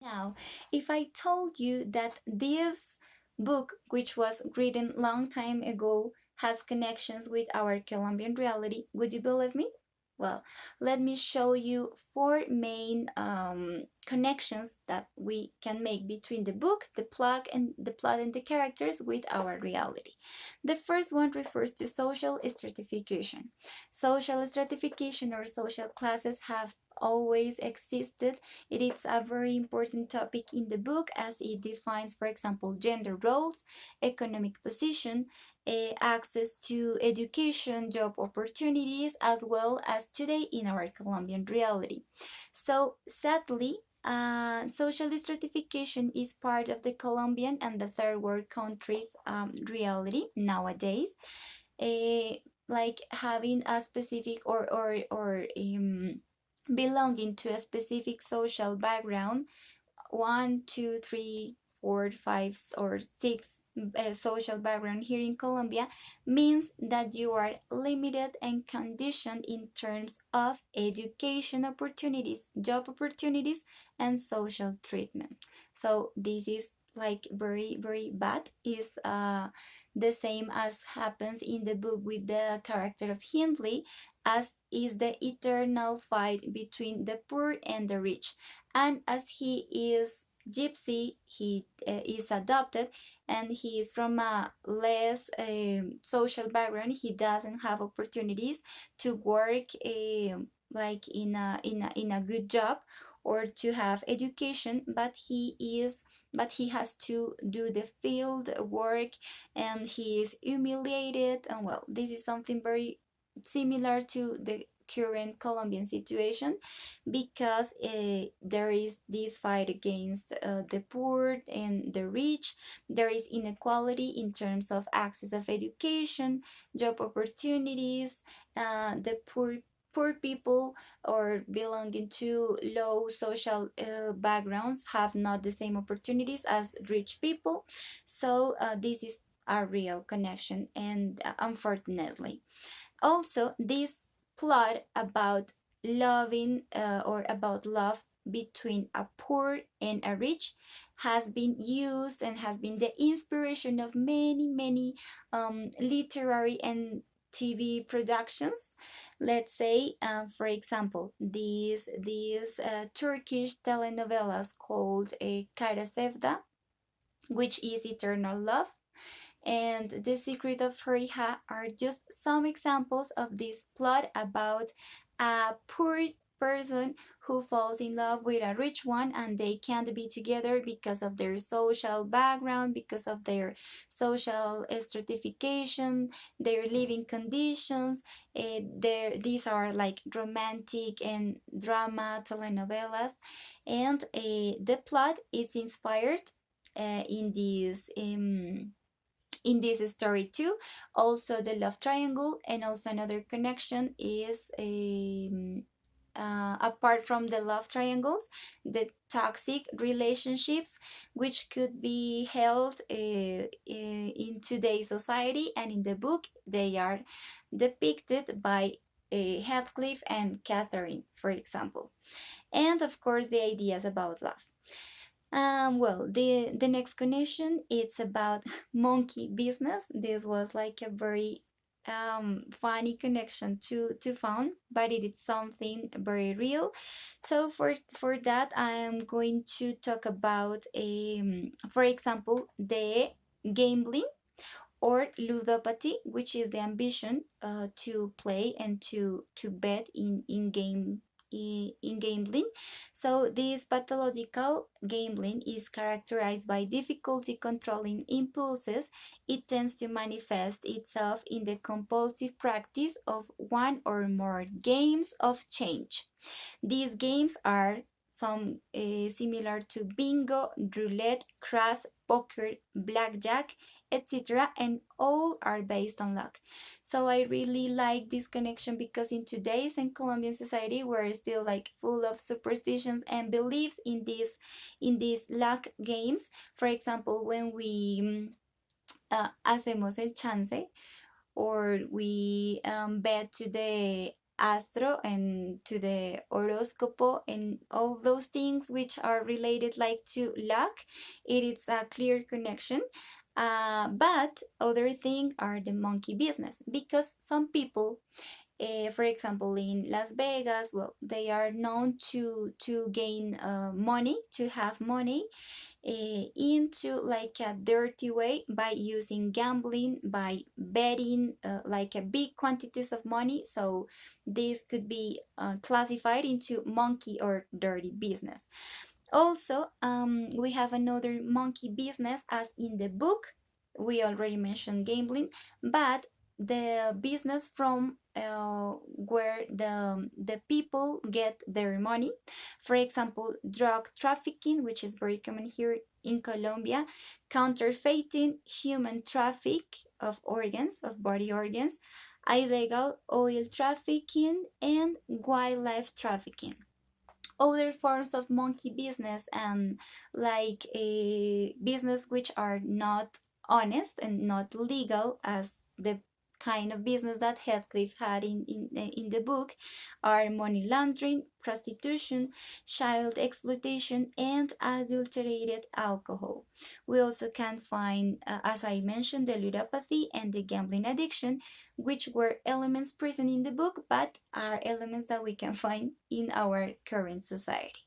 Now, if I told you that this book, which was written long time ago, has connections with our Colombian reality, would you believe me? Well, let me show you four main connections that we can make between the book, the plot and the characters with our reality. The first one refers to social stratification. Social stratification or social classes have always existed. It is a very important topic in the book as it defines, for example, gender roles, economic position, access to education, job opportunities, as well as today in our Colombian reality. So, sadly, social stratification is part of the Colombian and the third world countries' reality nowadays. Uh, like having a specific or belonging to a specific social background, one, two, three, four, five, or six social background here in Colombia means that you are limited and conditioned in terms of education opportunities, job opportunities, and social treatment. So this is like very very bad. Is the same as happens in the book with the character of Hindley, as is the eternal fight between the poor and the rich. And as he is gypsy, he is adopted, and he is from a less social background. He doesn't have opportunities to work like in a good job or to have education, but he has to do the field work, and he is humiliated. And well, this is something very similar to the current Colombian situation, because there is this fight against the poor and the rich. There is inequality in terms of access of education, job opportunities. The poor people or belonging to low social backgrounds have not the same opportunities as rich people. So this is a real connection, and unfortunately also, this plot about loving or about love between a poor and a rich has been used and has been the inspiration of many, many literary and TV productions. Let's say, for example, these Turkish telenovelas called Kara Sevda, which is eternal love, and The Secret of Fariha are just some examples of this plot about a poor person who falls in love with a rich one, and they can't be together because of their social background, because of their social stratification, their living conditions. These are like romantic and drama telenovelas, and the plot is inspired in this story too. Also, the love triangle, and also another connection is apart from the love triangles, the toxic relationships, which could be held in today's society. And in the book, they are depicted by Heathcliff and Catherine, for example. And of course, the ideas about love. Well, the next connection, it's about monkey business. This was like a very funny connection to found, but it is something very real. So for that, I am going to talk about for example, the gambling or ludopathy, which is the ambition to play and to bet in gambling. So this pathological gambling is characterized by difficulty controlling impulses. It tends to manifest itself in the compulsive practice of one or more games of change. These games are some similar to bingo, roulette, craps, poker, blackjack, etc., and all are based on luck. So I really like this connection because in today's and Colombian society, we're still like full of superstitions and beliefs in these luck games. For example, when we hacemos el chance, or we bet to the astro and to the horoscopo and all those things which are related like to luck, it is a clear connection. But other thing are the monkey business, because some people, for example, in Las Vegas, well, they are known to gain money, to have money into like a dirty way by using gambling, by betting like a big quantities of money. So this could be classified into monkey or dirty business. Also, we have another monkey business, as in the book, we already mentioned gambling, but the business from where the people get their money. For example, drug trafficking, which is very common here in Colombia, counterfeiting, human traffic of organs, of body organs, illegal oil trafficking, and wildlife trafficking. Other forms of monkey business, and like a business which are not honest and not legal, as the kind of business that Heathcliff had in the book, are money laundering, prostitution, child exploitation, and adulterated alcohol. We also can find, as I mentioned, the ludopathy and the gambling addiction, which were elements present in the book but are elements that we can find in our current society.